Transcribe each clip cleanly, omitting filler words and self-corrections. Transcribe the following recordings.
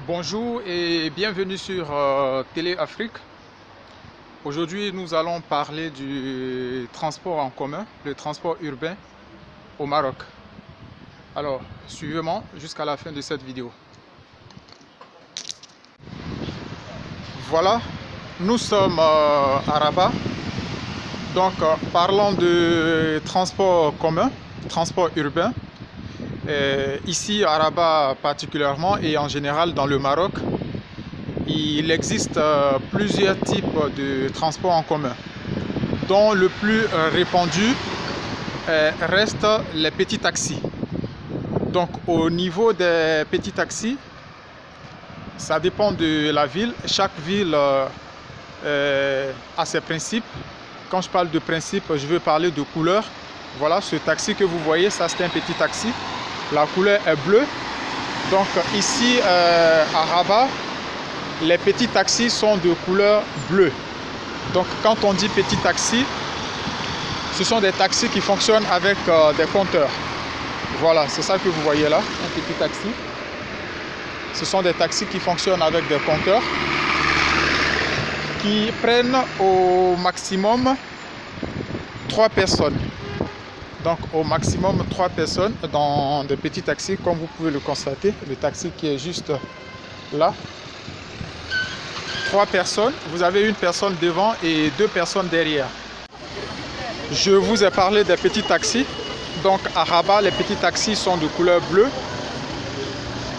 Bonjour et bienvenue sur Télé Afrique. Aujourd'hui, nous allons parler du transport en commun, le transport urbain au Maroc. Alors, suivez-moi jusqu'à la fin de cette vidéo. Voilà, nous sommes à Rabat. Donc, parlons de transport commun, transport urbain. Ici à Rabat particulièrement et en général dans le Maroc, il existe plusieurs types de transports en commun, dont le plus répandu reste les petits taxis. Donc au niveau des petits taxis, ça dépend de la ville. Chaque ville a ses principes. Quand je parle de principes, je veux parler de couleur. Voilà, ce taxi que vous voyez, ça c'est un petit taxi. La couleur est bleue. Donc ici à Rabat, les petits taxis sont de couleur bleue. Donc quand on dit petit taxi, ce sont des taxis qui fonctionnent avec des compteurs. Voilà, c'est ça que vous voyez là, un petit taxi. Ce sont des taxis qui fonctionnent avec des compteurs, qui prennent au maximum 3 personnes. Donc au maximum 3 personnes dans des petits taxis, comme vous pouvez le constater. Le taxi qui est juste là. 3 personnes, vous avez une personne devant et 2 personnes derrière. Je vous ai parlé des petits taxis. Donc à Rabat, les petits taxis sont de couleur bleue.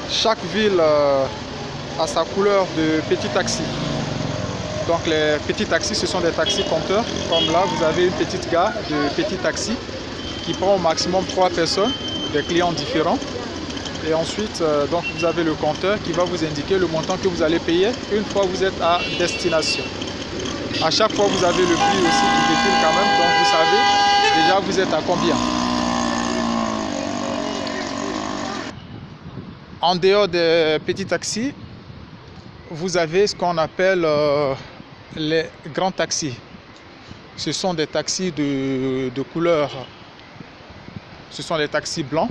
Chaque ville a sa couleur de petit taxi. Donc les petits taxis, ce sont des taxis compteurs. Comme là, vous avez une petite gare de petits taxis qui prend au maximum 3 personnes, des clients différents. Et ensuite, donc vous avez le compteur qui va vous indiquer le montant que vous allez payer une fois que vous êtes à destination. À chaque fois, vous avez le prix aussi qui défile quand même. Donc vous savez déjà vous êtes à combien. En dehors des petits taxis, vous avez ce qu'on appelle les grands taxis. Ce sont des taxis de couleur. Ce sont des taxis blancs,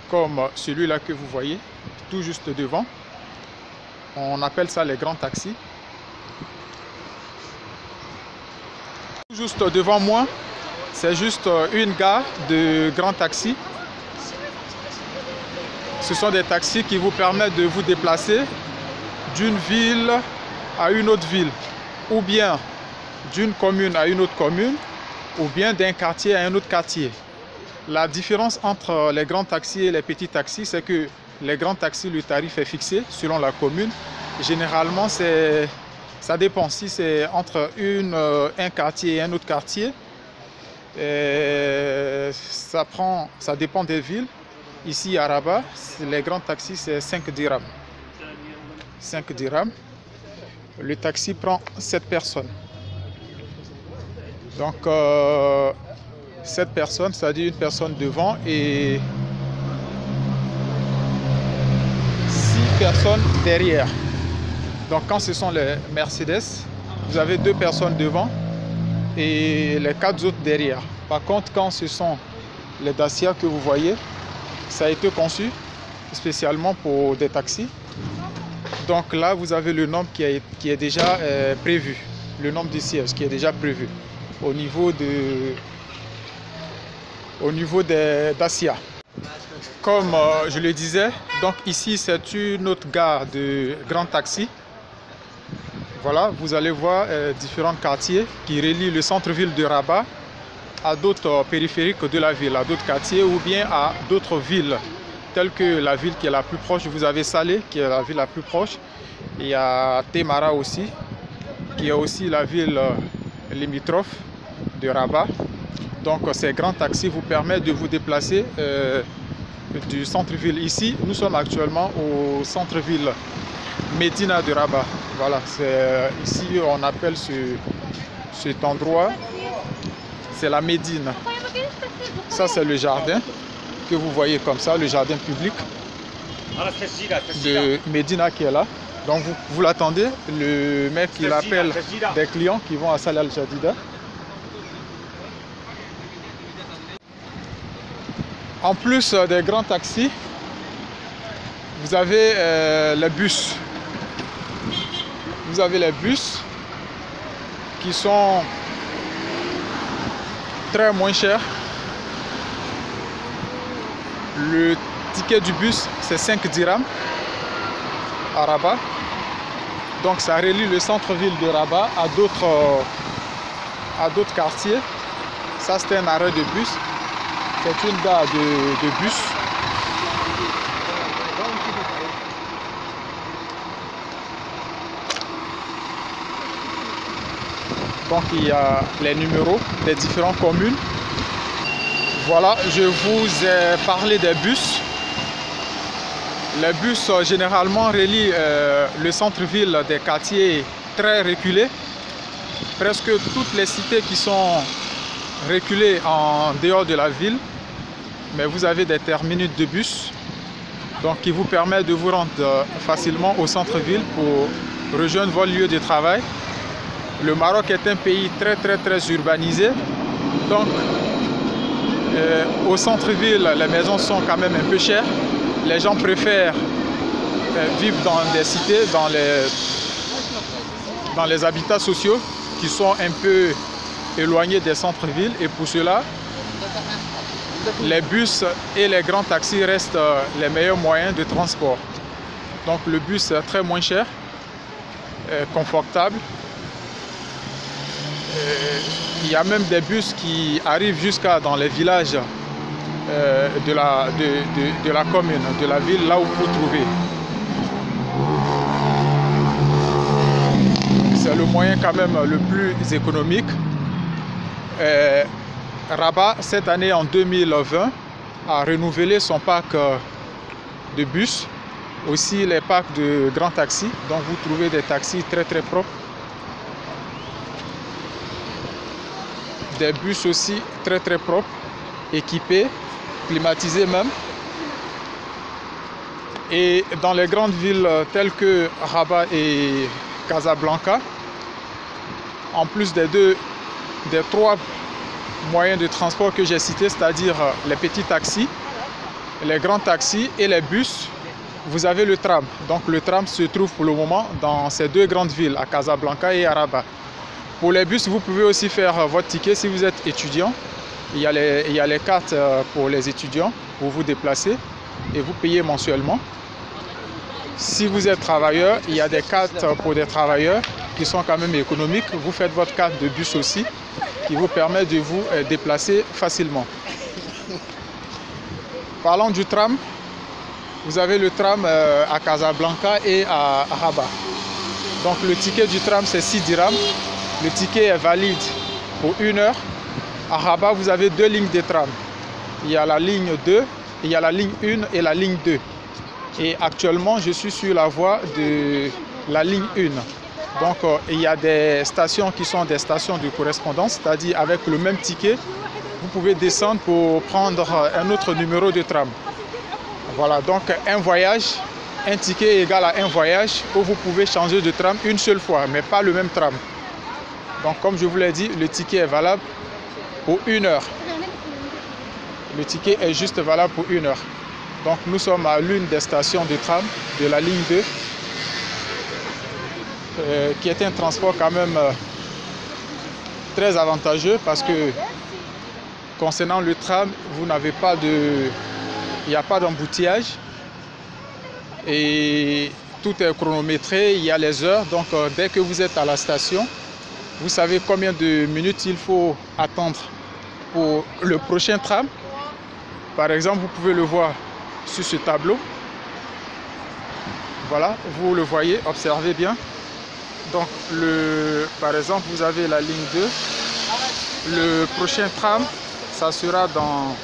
comme celui-là que vous voyez, tout juste devant. On appelle ça les grands taxis. Tout juste devant moi, c'est juste une gare de grands taxis. Ce sont des taxis qui vous permettent de vous déplacer d'une ville à une autre ville, ou bien d'une commune à une autre commune, ou bien d'un quartier à un autre quartier. La différence entre les grands taxis et les petits taxis, c'est que les grands taxis, le tarif est fixé selon la commune. Généralement, ça dépend. Si c'est entre un quartier et un autre quartier, ça dépend des villes. Ici à Rabat, les grands taxis, c'est 5 dirhams. 5 dirhams. Le taxi prend 7 personnes. Donc, 7 personnes, c'est-à-dire une personne devant et 6 personnes derrière. Donc quand ce sont les Mercedes, vous avez 2 personnes devant et les 4 autres derrière. Par contre, quand ce sont les Dacia que vous voyez, ça a été conçu spécialement pour des taxis. Donc là, vous avez le nombre qui est déjà prévu, le nombre de sièges qui est déjà prévu au niveau des Dacia. Comme je le disais, donc ici c'est une autre gare de grands taxis. Voilà, vous allez voir différents quartiers qui relient le centre-ville de Rabat à d'autres périphériques de la ville, à d'autres quartiers ou bien à d'autres villes, telles que la ville qui est la plus proche. Vous avez Salé qui est la ville la plus proche. Il y a Temara aussi, qui est aussi la ville limitrophe de Rabat. Donc ces grands taxis vous permettent de vous déplacer du centre-ville. Ici, nous sommes actuellement au centre-ville Médina de Rabat. Voilà, ici on appelle cet endroit, c'est la Médine. Ça c'est le jardin que vous voyez comme ça, le jardin public de Médina qui est là. Donc vous l'attendez, le mec il appelle des clients qui vont à Salah al-Jadida. En plus des grands taxis, vous avez les bus. Vous avez les bus qui sont très moins chers. Le ticket du bus, c'est 5 dirhams à Rabat. Donc ça relie le centre-ville de Rabat à d'autres quartiers. Ça, c'est un arrêt de bus. C'est une gare de bus. Donc il y a les numéros des différentes communes. Voilà, je vous ai parlé des bus. Les bus généralement relient le centre-ville des quartiers très reculés. Presque toutes les cités qui sont reculées en dehors de la ville. Mais vous avez des terminus de bus donc, qui vous permettent de vous rendre facilement au centre-ville pour rejoindre votre lieu de travail. Le Maroc est un pays très urbanisé. Donc, au centre-ville, les maisons sont quand même un peu chères. Les gens préfèrent vivre dans des cités, dans les habitats sociaux qui sont un peu éloignés des centres-villes. Et pour cela, les bus et les grands taxis restent les meilleurs moyens de transport. Donc le bus est très moins cher, confortable. Il y a même des bus qui arrivent jusqu'à dans les villages de la commune, de la ville, là où vous vous trouvez. C'est le moyen quand même le plus économique. Rabat, cette année en 2020, a renouvelé son parc de bus, aussi les parcs de grands taxis. Donc vous trouvez des taxis très propres. Des bus aussi très propres, équipés, climatisés même. Et dans les grandes villes telles que Rabat et Casablanca, en plus des trois moyens de transport que j'ai cités, c'est-à-dire les petits taxis, les grands taxis et les bus, vous avez le tram. Donc le tram se trouve pour le moment dans ces deux grandes villes, à Casablanca et à Rabat. Pour les bus, vous pouvez aussi faire votre ticket si vous êtes étudiant. Il y a les cartes pour les étudiants pour vous déplacer et vous payez mensuellement. Si vous êtes travailleur, il y a des cartes pour des travailleurs qui sont quand même économiques. Vous faites votre carte de bus aussi, qui vous permet de vous déplacer facilement. Parlons du tram, vous avez le tram à Casablanca et à Rabat. Donc le ticket du tram, c'est 6 dirhams. Le ticket est valide pour 1 heure. À Rabat, vous avez 2 lignes de tram. Il y a la ligne 2, il y a la ligne 1 et la ligne 2. Et actuellement, je suis sur la voie de la ligne 1. Donc, il y a des stations qui sont des stations de correspondance, c'est-à-dire avec le même ticket, vous pouvez descendre pour prendre un autre numéro de tram. Voilà, donc un voyage, un ticket égale à un voyage où vous pouvez changer de tram une seule fois, mais pas le même tram. Donc, comme je vous l'ai dit, le ticket est valable pour 1 heure. Le ticket est juste valable pour 1 heure. Donc, nous sommes à l'une des stations de tram de la ligne 2. Qui est un transport quand même très avantageux parce que concernant le tram, vous n'avez pas il n'y a pas d'embouteillage et tout est chronométré, il y a les heures. Donc dès que vous êtes à la station, vous savez combien de minutes il faut attendre pour le prochain tram. Par exemple, vous pouvez le voir sur ce tableau. Voilà, vous le voyez, observez bien. Donc, par exemple, vous avez la ligne 2. Le prochain tram, ça sera dans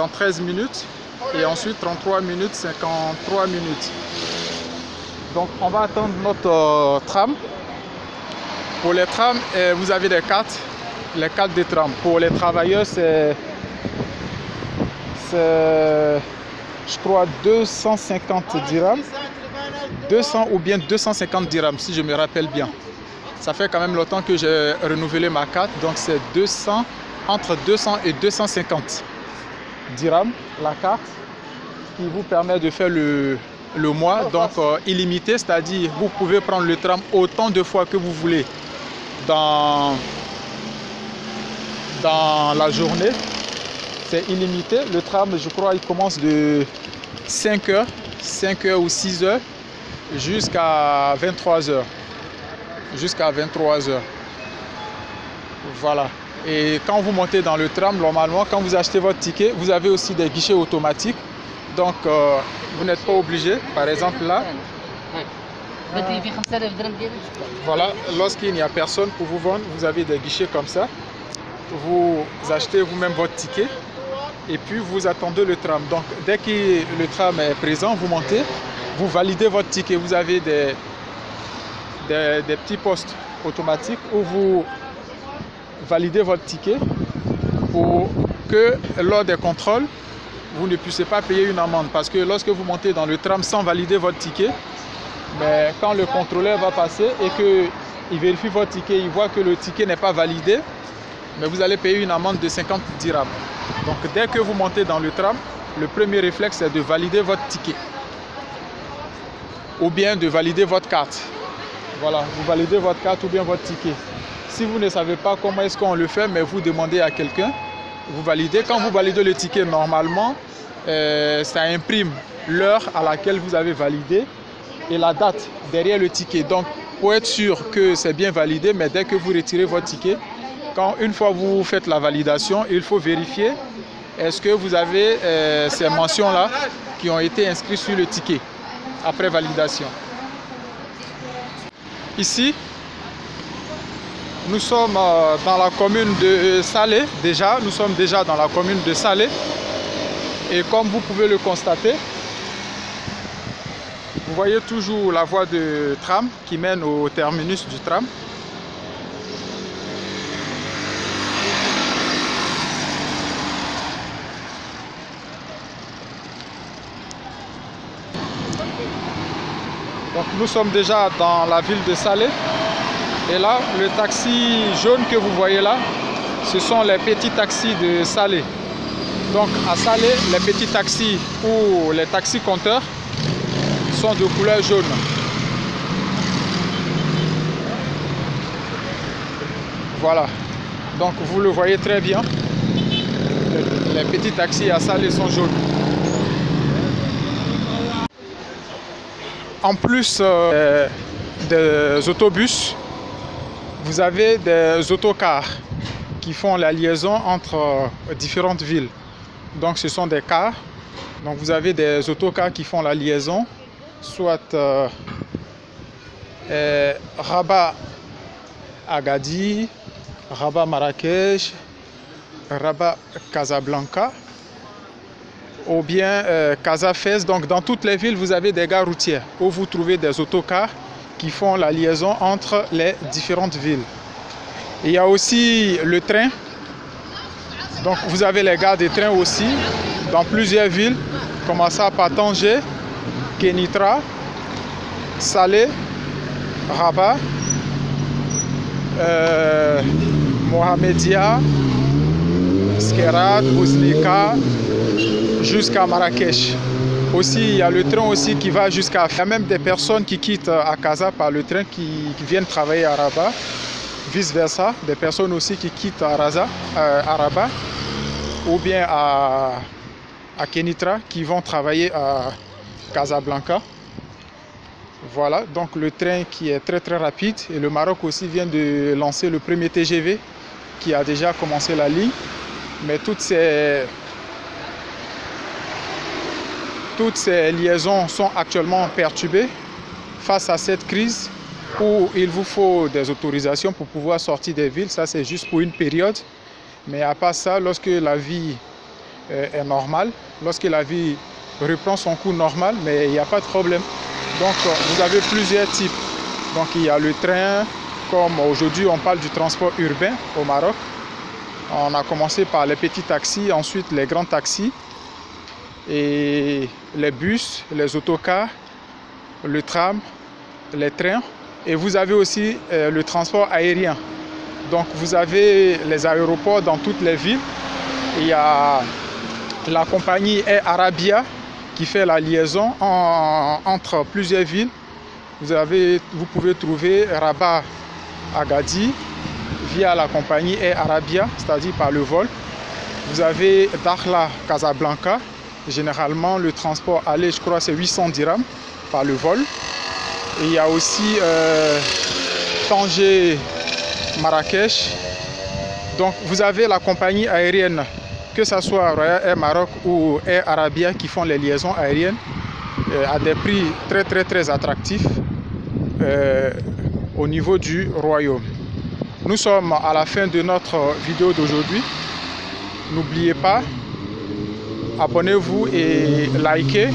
13 minutes. Et ensuite, 33 minutes, 53 minutes. Donc, on va attendre notre tram. Pour les trams, vous avez des cartes. Les cartes des trams. Pour les travailleurs, c'est je crois, 250 dirhams. 200 ou bien 250 dirhams si je me rappelle bien. Ça fait quand même longtemps que j'ai renouvelé ma carte, donc c'est entre 200 et 250 dirhams la carte qui vous permet de faire le mois, donc illimité, c'est-à-dire vous pouvez prendre le tram autant de fois que vous voulez dans la journée. C'est illimité. Le tram, je crois, il commence de 5 heures ou 6 heures jusqu'à 23 heures. Jusqu'à 23 heures. Voilà. Et quand vous montez dans le tram, normalement, quand vous achetez votre ticket, vous avez aussi des guichets automatiques. Donc, vous n'êtes pas obligé. Par exemple, là, voilà, lorsqu'il n'y a personne pour vous vendre, vous avez des guichets comme ça. Vous achetez vous-même votre ticket et puis vous attendez le tram. Donc, dès que le tram est présent, vous montez, vous validez votre ticket. Vous avez des petits postes automatiques où vous validez votre ticket pour que lors des contrôles, vous ne puissiez pas payer une amende. Parce que lorsque vous montez dans le tram sans valider votre ticket, mais quand le contrôleur va passer et qu'il vérifie votre ticket, il voit que le ticket n'est pas validé, mais vous allez payer une amende de 50 dirhams. Donc dès que vous montez dans le tram, le premier réflexe est de valider votre ticket. Ou bien de valider votre carte. Voilà, vous validez votre carte ou bien votre ticket. Si vous ne savez pas comment est-ce qu'on le fait, mais vous demandez à quelqu'un, vous validez. Quand vous validez le ticket, normalement, ça imprime l'heure à laquelle vous avez validé et la date derrière le ticket. Donc, pour être sûr que c'est bien validé, mais dès que vous retirez votre ticket, une fois vous faites la validation, il faut vérifier est-ce que vous avez ces mentions-là qui ont été inscrites sur le ticket après validation. Ici, nous sommes dans la commune de Salé. Nous sommes déjà dans la commune de Salé. Et comme vous pouvez le constater, vous voyez toujours la voie de tram qui mène au terminus du tram. Donc nous sommes déjà dans la ville de Salé. Et là, le taxi jaune que vous voyez là, ce sont les petits taxis de Salé. Donc à Salé, les petits taxis ou les taxis compteurs sont de couleur jaune. Voilà. Donc vous le voyez très bien. Les petits taxis à Salé sont jaunes. En plus des autobus, vous avez des autocars qui font la liaison entre différentes villes. Donc ce sont des cars. Donc vous avez des autocars qui font la liaison, soit Rabat Agadir, Rabat Marrakech, Rabat Casablanca, ou bien Casa Fès. Donc dans toutes les villes, vous avez des gares routières où vous trouvez des autocars qui font la liaison entre les différentes villes. Il y a aussi le train. Donc vous avez les gares de train aussi dans plusieurs villes, commençant par Tanger, Kenitra, Salé, Rabat, Mohamedia, Skerat, Bouzlika, jusqu'à Marrakech. Aussi, il y a le train aussi qui va jusqu'à... Il y a même des personnes qui quittent à Casa par le train qui viennent travailler à Rabat. Vice versa, des personnes aussi qui quittent à Rabat ou bien à Kenitra qui vont travailler à Casablanca. Voilà, donc le train qui est très très rapide. Et le Maroc aussi vient de lancer le premier TGV qui a déjà commencé la ligne. Mais toutes ces liaisons sont actuellement perturbées face à cette crise où il vous faut des autorisations pour pouvoir sortir des villes. Ça, c'est juste pour une période. Mais à part ça, lorsque la vie est normale, lorsque la vie reprend son cours normal, mais il n'y a pas de problème. Donc, vous avez plusieurs types. Donc, il y a le train, comme aujourd'hui, on parle du transport urbain au Maroc. On a commencé par les petits taxis, ensuite les grands taxis, et les bus, les autocars, le tram, les trains. Et vous avez aussi le transport aérien. Donc vous avez les aéroports dans toutes les villes. Il y a la compagnie Air Arabia qui fait la liaison entre plusieurs villes. Vous pouvez trouver Rabat Agadir via la compagnie Air Arabia, c'est-à-dire par le vol. Vous avez Dakhla Casablanca, généralement le transport aller, je crois, c'est 800 dirhams par le vol. Et il y a aussi Tanger Marrakech. Donc vous avez la compagnie aérienne, que ce soit Royal Air Maroc ou Air Arabia, qui font les liaisons aériennes à des prix très attractifs au niveau du royaume. Nous sommes à la fin de notre vidéo d'aujourd'hui. N'oubliez pas, abonnez-vous et likez.